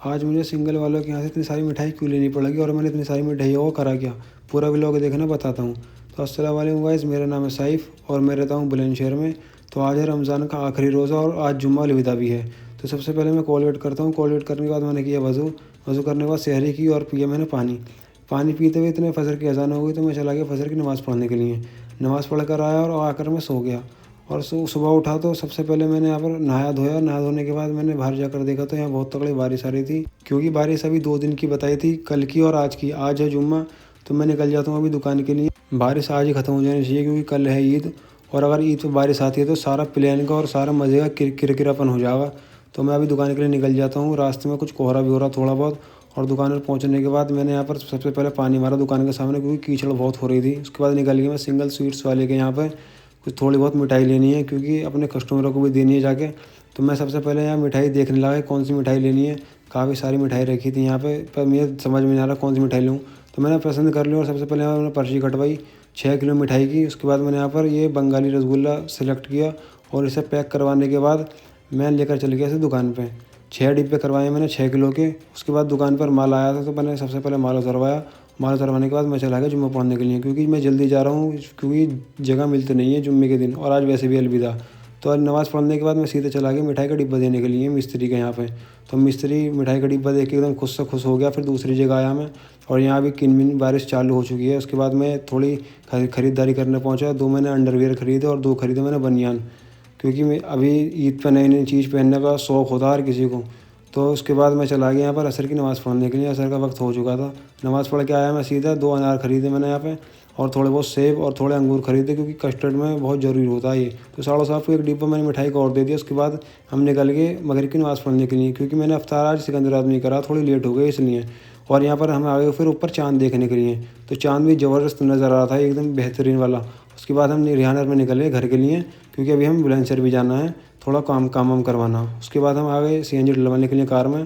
आज मुझे सिंगल वालों के यहाँ से इतनी सारी मिठाई क्यों लेनी पड़ेगी और मैंने इतनी सारी मिठाइयों को करा क्या? पूरा व्लॉग देखना बताता हूँ। तो अस्सलाम वालेकुम गाइस, मेरा नाम है साइफ़ और मैं रहता हूँ बुलंदशहर में। तो आज है रमज़ान का आखिरी रोज़ा और आज जुम्मा अलविदा भी है। तो सबसे पहले मैं कोलगेट करता हूँ। कोलगेट करने के बाद मैंने किया वज़ू। वज़ू करने के बाद सहरी की और पिया मैंने पानी। पानी पीते हुए इतने फ़जर की अज़ान हो गई तो मैं चला गया फ़जर की नमाज़ पढ़ने के लिए। नमाज़ पढ़ कर आया और आकर मैं सो गया। और सुबह उठा तो सबसे पहले मैंने यहाँ पर नहाया धोया। नहा धोने के बाद मैंने बाहर जाकर देखा तो यहाँ बहुत तगड़ी बारिश आ रही थी, क्योंकि बारिश अभी 2 दिन की बताई थी, कल की और आज की। आज है जुम्मा, तो मैं निकल जाता हूँ अभी दुकान के लिए। बारिश आज ही ख़त्म हो जानी चाहिए क्योंकि कल है ईद, और अगर ईद पर बारिश आती है तो सारा प्लान का और सारा मज़े का किरकिरापन हो जाएगा। तो मैं अभी दुकान के लिए निकल जाता हूँ। रास्ते में कुछ कोहरा भी हो रहा थोड़ा बहुत, और दुकान पर पहुँचने के बाद मैंने यहाँ पर सबसे पहले पानी मारा दुकान के सामने, क्योंकि कीचड़ बहुत हो रही थी। उसके बाद निकल गया मैं सिंगल स्वीट्स वाले के यहाँ पर। कुछ थोड़ी बहुत मिठाई लेनी है क्योंकि अपने कस्टमरों को भी देनी है जाके। तो मैं सबसे पहले यहाँ मिठाई देखने लगा कौन सी मिठाई लेनी है। काफ़ी सारी मिठाई रखी थी यहाँ पे, पर मुझे समझ में नहीं आ रहा कौन सी मिठाई लूँ। तो मैंने पसंद कर ली और सबसे पहले यहाँ मैंने पर्ची कटवाई 6 किलो मिठाई की। उसके बाद मैंने यहाँ पर ये बंगाली रसगुल्ला सेलेक्ट किया और इसे पैक करवाने के बाद मैं लेकर चल गया इसे दुकान पे। 6 डिब्बे करवाए मैंने 6 किलो के। उसके बाद दुकान पर माल आया था तो मैंने सबसे पहले माल उतरवाया। माल उतरवाने के बाद मैं चला गया जुम्मा पढ़ने के लिए, क्योंकि मैं जल्दी जा रहा हूँ, क्योंकि जगह मिलती नहीं है जुम्मे के दिन, और आज वैसे भी अलविदा। तो आज नमाज़ पढ़ने के बाद मैं सीधे चला गया मिठाई का डिब्बा देने के लिए मिस्त्री के यहाँ पे। तो मिस्त्री मिठाई का डिब्बा देख के एकदम खुश से खुश हो गया। फिर दूसरी जगह आया मैं, और यहाँ भी किन-मिन बारिश चालू हो चुकी है। उसके बाद मैं थोड़ी खरीदारी करने पहुँचा। 2 मैंने अंडरवियर खरीदे और 2 खरीदे मैंने बनियान, क्योंकि मैं अभी ईद पे नई-नई चीज़ पहनने का शौक़ होता है हर किसी को। तो उसके बाद मैं चला गया यहाँ पर असर की नमाज़ पढ़ने के लिए। असर का वक्त हो चुका था। नमाज़ पढ़ के आया मैं सीधा। 2 अनार खरीदे मैंने यहाँ पे, और थोड़े बहुत सेब और थोड़े अंगूर खरीदे, क्योंकि कस्टर्ड में बहुत ज़रूरी होता है ये। तो 7.5 को एक डिब्बा मैंने मिठाई का और दे दिया। उसके बाद हम निकल गए मगरिब की नमाज़ पढ़ने के लिए, क्योंकि मैंने इफ्तार आज सिकंदराबाद में नहीं करा, थोड़ी लेट हो गई इसलिए। और यहाँ पर हम आ गए फिर ऊपर चाँद देखने के लिए। तो चाँद भी ज़बरदस्त नज़र आ रहा था, एकदम बेहतरीन वाला। उसके बाद हम रिहानर में निकले घर के लिए, क्योंकि अभी हम बुलंदशहर भी जाना है, थोड़ा काम वाम करवाना। उसके बाद हम आ गए सीएनजी डलवाने के लिए कार में,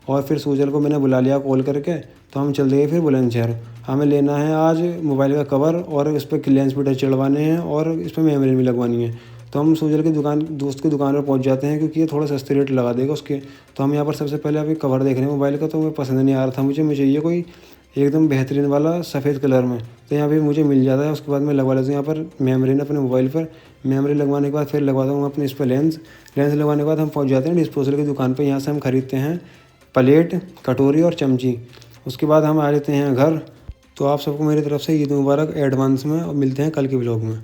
और फिर सूजल को मैंने बुला लिया कॉल करके। तो हम चल दिए फिर बुलंदशहर। हमें लेना है आज मोबाइल का कवर, और इस पर लेंस फिल्टर चढ़वाने हैं, और इस पर मेमोरी भी लगवानी है। तो हम सूजल की दुकान, दोस्त की दुकान पर पहुंच जाते हैं, क्योंकि ये थोड़ा सस्ते रेट लगा देगा उसके। तो हम यहाँ पर सबसे पहले अभी कवर देख रहे हैं मोबाइल का। तो मुझे पसंद नहीं आ रहा था, मुझे चाहिए कोई एकदम बेहतरीन वाला सफ़ेद कलर में। तो यहाँ पे मुझे मिल जाता है। उसके बाद मैं लगवा लेता हूँ यहाँ पर मेमोरी ना अपने मोबाइल पर। मेमोरी लगवाने के बाद फिर लगवाता हूँ अपने इस पर लेंस लगवाने के बाद हम पहुँच जाते हैं डिस्पोजल की दुकान पर। यहाँ से हम खरीदते हैं प्लेट, कटोरी और चमची। उसके बाद हम आ जाते हैं घर। तो आप सबको मेरी तरफ से ईद मुबारक एडवांस में, और मिलते हैं कल के व्लॉग में।